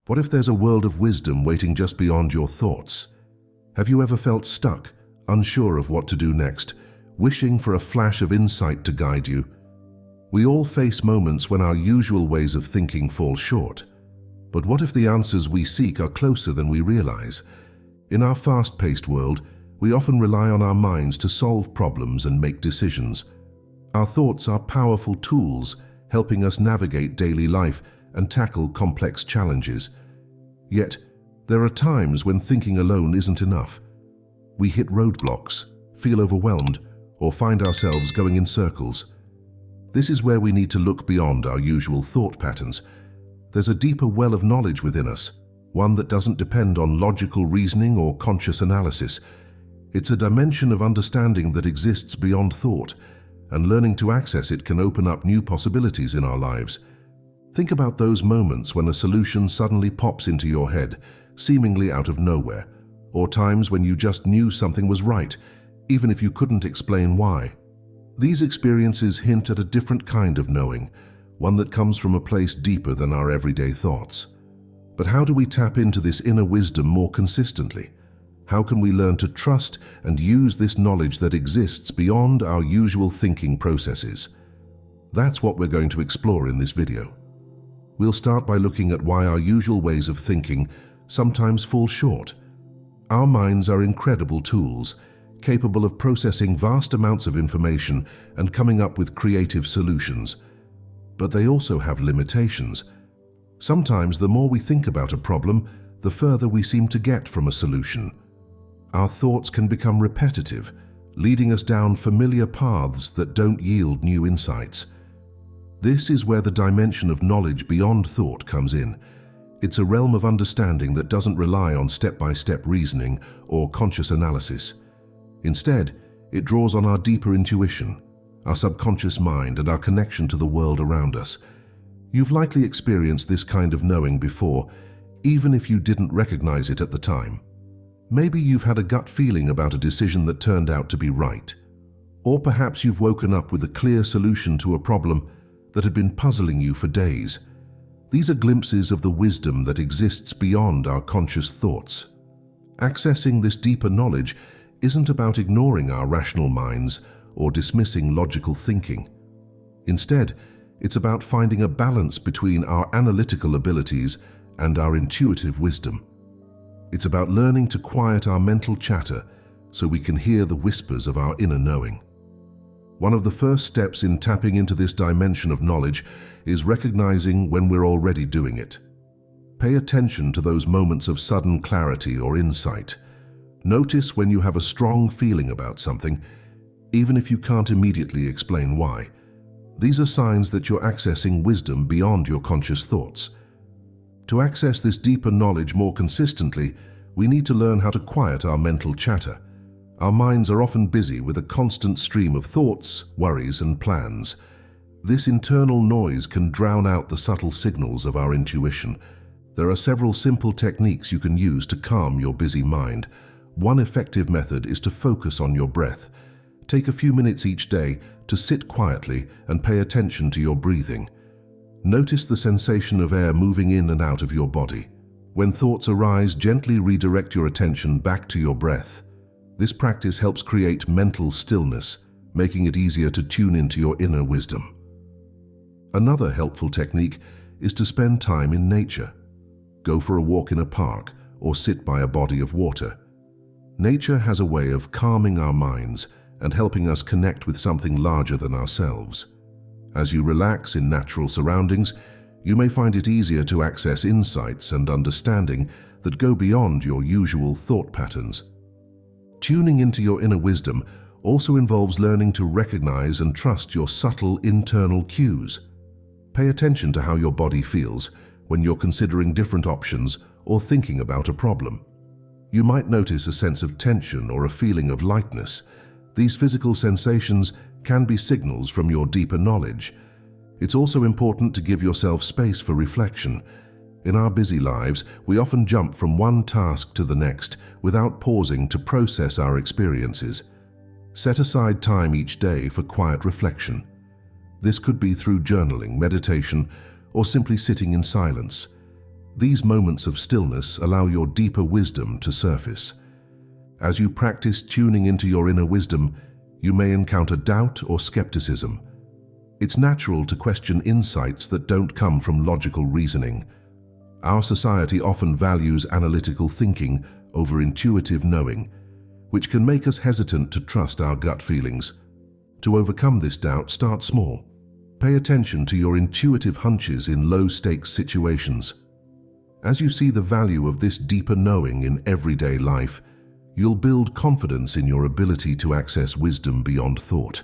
What if there's a world of wisdom waiting just beyond your thoughts? Have you ever felt stuck, unsure of what to do next, wishing for a flash of insight to guide you? We all face moments when our usual ways of thinking fall short. But what if the answers we seek are closer than we realize? In our fast-paced world, we often rely on our minds to solve problems and make decisions. Our thoughts are powerful tools, helping us navigate daily life and tackle complex challenges. Yet, there are times when thinking alone isn't enough. We hit roadblocks, feel overwhelmed, or find ourselves going in circles. This is where we need to look beyond our usual thought patterns. There's a deeper well of knowledge within us, one that doesn't depend on logical reasoning or conscious analysis. It's a dimension of understanding that exists beyond thought, and learning to access it can open up new possibilities in our lives. Think about those moments when a solution suddenly pops into your head, seemingly out of nowhere, or times when you just knew something was right, even if you couldn't explain why. These experiences hint at a different kind of knowing, one that comes from a place deeper than our everyday thoughts. But how do we tap into this inner wisdom more consistently? How can we learn to trust and use this knowledge that exists beyond our usual thinking processes? That's what we're going to explore in this video. We'll start by looking at why our usual ways of thinking sometimes fall short. Our minds are incredible tools, capable of processing vast amounts of information and coming up with creative solutions. But they also have limitations. Sometimes the more we think about a problem, the further we seem to get from a solution. Our thoughts can become repetitive, leading us down familiar paths that don't yield new insights. This is where the dimension of knowledge beyond thought comes in. It's a realm of understanding that doesn't rely on step-by-step reasoning or conscious analysis. Instead, it draws on our deeper intuition, our subconscious mind, and our connection to the world around us. You've likely experienced this kind of knowing before, even if you didn't recognize it at the time. Maybe you've had a gut feeling about a decision that turned out to be right. Or perhaps you've woken up with a clear solution to a problem that had been puzzling you for days. These are glimpses of the wisdom that exists beyond our conscious thoughts. Accessing this deeper knowledge isn't about ignoring our rational minds or dismissing logical thinking. Instead, it's about finding a balance between our analytical abilities and our intuitive wisdom. It's about learning to quiet our mental chatter so we can hear the whispers of our inner knowing. One of the first steps in tapping into this dimension of knowledge is recognizing when we're already doing it. Pay attention to those moments of sudden clarity or insight. Notice when you have a strong feeling about something, even if you can't immediately explain why. These are signs that you're accessing wisdom beyond your conscious thoughts. To access this deeper knowledge more consistently, we need to learn how to quiet our mental chatter. Our minds are often busy with a constant stream of thoughts, worries, and plans. This internal noise can drown out the subtle signals of our intuition. There are several simple techniques you can use to calm your busy mind. One effective method is to focus on your breath. Take a few minutes each day to sit quietly and pay attention to your breathing. Notice the sensation of air moving in and out of your body. When thoughts arise, gently redirect your attention back to your breath. This practice helps create mental stillness, making it easier to tune into your inner wisdom. Another helpful technique is to spend time in nature. Go for a walk in a park or sit by a body of water. Nature has a way of calming our minds and helping us connect with something larger than ourselves. As you relax in natural surroundings, you may find it easier to access insights and understanding that go beyond your usual thought patterns. Tuning into your inner wisdom also involves learning to recognize and trust your subtle internal cues. Pay attention to how your body feels when you're considering different options or thinking about a problem. You might notice a sense of tension or a feeling of lightness. These physical sensations can be signals from your deeper knowledge. It's also important to give yourself space for reflection. In our busy lives, we often jump from one task to the next without pausing to process our experiences. Set aside time each day for quiet reflection. This could be through journaling, meditation, or simply sitting in silence. These moments of stillness allow your deeper wisdom to surface. As you practice tuning into your inner wisdom, you may encounter doubt or skepticism. It's natural to question insights that don't come from logical reasoning. Our society often values analytical thinking over intuitive knowing, which can make us hesitant to trust our gut feelings. To overcome this doubt, start small. Pay attention to your intuitive hunches in low-stakes situations. As you see the value of this deeper knowing in everyday life, you'll build confidence in your ability to access wisdom beyond thought.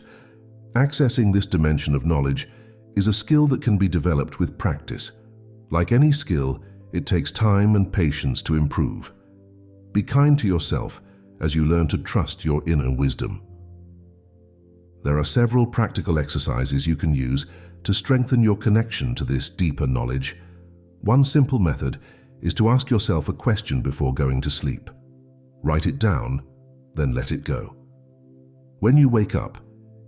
Accessing this dimension of knowledge is a skill that can be developed with practice. Like any skill, it takes time and patience to improve. Be kind to yourself as you learn to trust your inner wisdom. There are several practical exercises you can use to strengthen your connection to this deeper knowledge. One simple method is to ask yourself a question before going to sleep. Write it down, then let it go. When you wake up,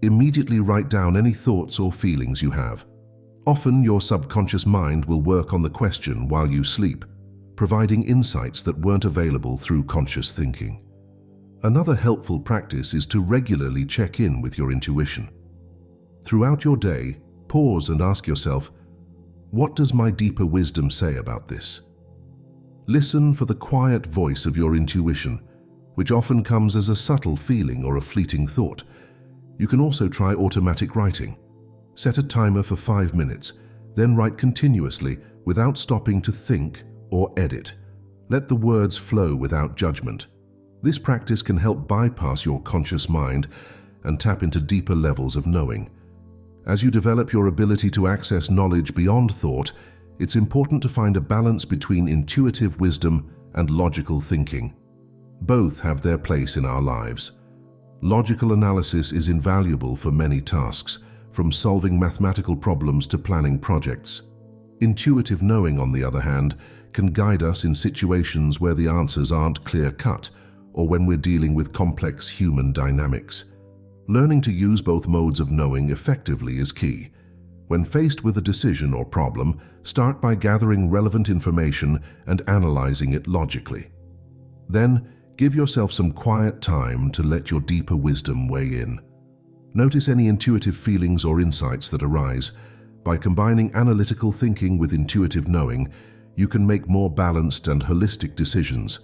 immediately write down any thoughts or feelings you have. Often your subconscious mind will work on the question while you sleep, providing insights that weren't available through conscious thinking. Another helpful practice is to regularly check in with your intuition. Throughout your day, pause and ask yourself, what does my deeper wisdom say about this? Listen for the quiet voice of your intuition, which often comes as a subtle feeling or a fleeting thought. You can also try automatic writing. Set a timer for 5 minutes, then write continuously without stopping to think or edit. Let the words flow without judgment. This practice can help bypass your conscious mind and tap into deeper levels of knowing. As you develop your ability to access knowledge beyond thought, it's important to find a balance between intuitive wisdom and logical thinking. Both have their place in our lives. Logical analysis is invaluable for many tasks, from solving mathematical problems to planning projects. Intuitive knowing, on the other hand, can guide us in situations where the answers aren't clear-cut, or when we're dealing with complex human dynamics. Learning to use both modes of knowing effectively is key. When faced with a decision or problem, start by gathering relevant information and analyzing it logically. Then, give yourself some quiet time to let your deeper wisdom weigh in. Notice any intuitive feelings or insights that arise. By combining analytical thinking with intuitive knowing, you can make more balanced and holistic decisions.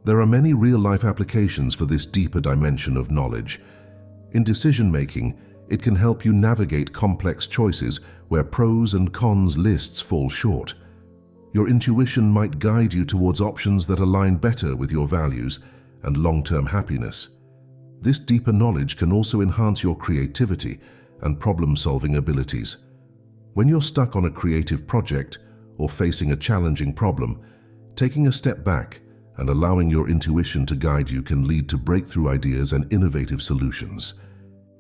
There are many real-life applications for this deeper dimension of knowledge. In decision-making, it can help you navigate complex choices where pros and cons lists fall short. Your intuition might guide you towards options that align better with your values and long-term happiness. This deeper knowledge can also enhance your creativity and problem-solving abilities. When you're stuck on a creative project or facing a challenging problem, taking a step back and allowing your intuition to guide you can lead to breakthrough ideas and innovative solutions.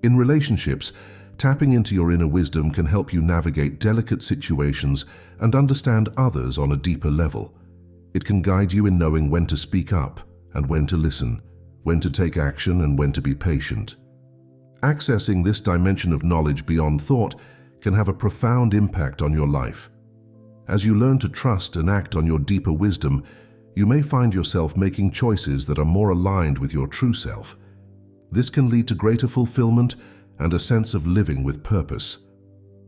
In relationships, tapping into your inner wisdom can help you navigate delicate situations and understand others on a deeper level. It can guide you in knowing when to speak up and when to listen, when to take action and when to be patient. Accessing this dimension of knowledge beyond thought can have a profound impact on your life. As you learn to trust and act on your deeper wisdom, you may find yourself making choices that are more aligned with your true self. This can lead to greater fulfillment and a sense of living with purpose.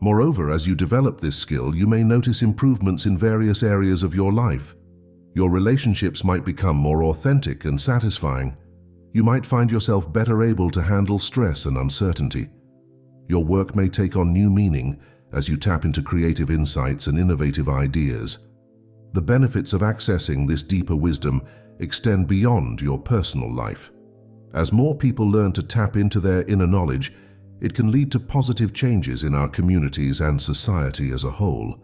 Moreover, as you develop this skill, you may notice improvements in various areas of your life. Your relationships might become more authentic and satisfying. You might find yourself better able to handle stress and uncertainty. Your work may take on new meaning as you tap into creative insights and innovative ideas. The benefits of accessing this deeper wisdom extend beyond your personal life. As more people learn to tap into their inner knowledge, it can lead to positive changes in our communities and society as a whole.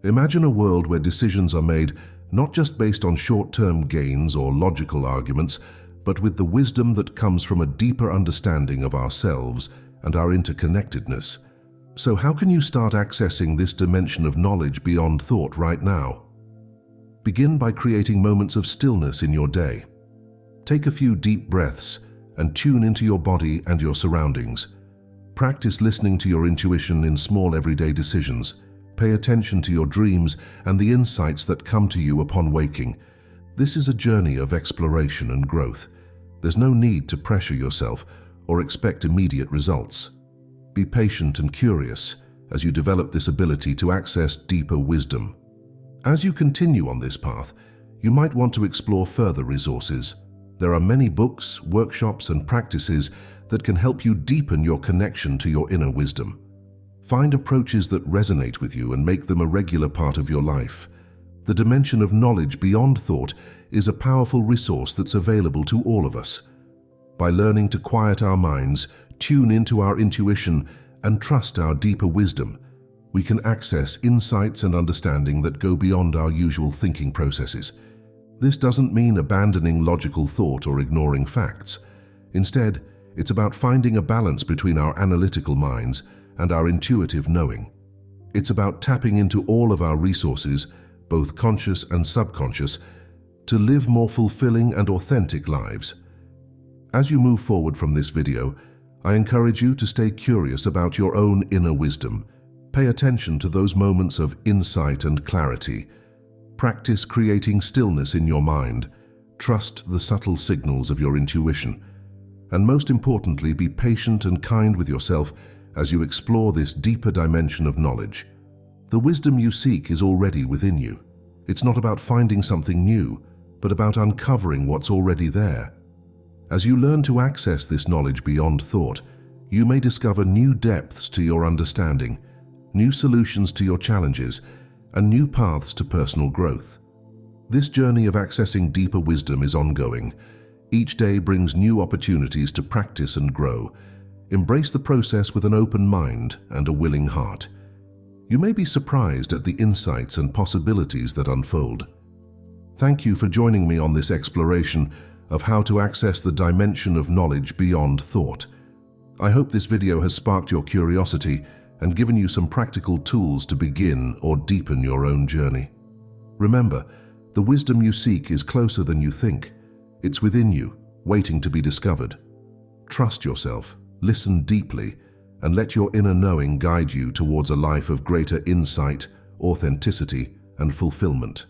Imagine a world where decisions are made not just based on short-term gains or logical arguments, but with the wisdom that comes from a deeper understanding of ourselves and our interconnectedness. So how can you start accessing this dimension of knowledge beyond thought right now? Begin by creating moments of stillness in your day. Take a few deep breaths and tune into your body and your surroundings. Practice listening to your intuition in small everyday decisions, Pay attention to your dreams and the insights that come to you upon waking. This is a journey of exploration and growth. There's no need to pressure yourself or expect immediate results. Be patient and curious as you develop this ability to access deeper wisdom. As you continue on this path, you might want to explore further resources. There are many books, workshops, and practices that can help you deepen your connection to your inner wisdom. Find approaches that resonate with you and make them a regular part of your life. The dimension of knowledge beyond thought is a powerful resource that's available to all of us. By learning to quiet our minds, tune into our intuition, and trust our deeper wisdom, we can access insights and understanding that go beyond our usual thinking processes. This doesn't mean abandoning logical thought or ignoring facts. Instead, it's about finding a balance between our analytical minds and our intuitive knowing. It's about tapping into all of our resources, both conscious and subconscious, to live more fulfilling and authentic lives. As you move forward from this video, I encourage you to stay curious about your own inner wisdom. Pay attention to those moments of insight and clarity. Practice creating stillness in your mind. Trust the subtle signals of your intuition. And most importantly, be patient and kind with yourself as you explore this deeper dimension of knowledge. The wisdom you seek is already within you. It's not about finding something new, but about uncovering what's already there. As you learn to access this knowledge beyond thought, you may discover new depths to your understanding, new solutions to your challenges, and new paths to personal growth. This journey of accessing deeper wisdom is ongoing. Each day brings new opportunities to practice and grow. Embrace the process with an open mind and a willing heart. You may be surprised at the insights and possibilities that unfold. Thank you for joining me on this exploration of how to access the dimension of knowledge beyond thought. I hope this video has sparked your curiosity and given you some practical tools to begin or deepen your own journey. Remember, the wisdom you seek is closer than you think. It's within you, waiting to be discovered. Trust yourself, listen deeply, and let your inner knowing guide you towards a life of greater insight, authenticity, and fulfillment.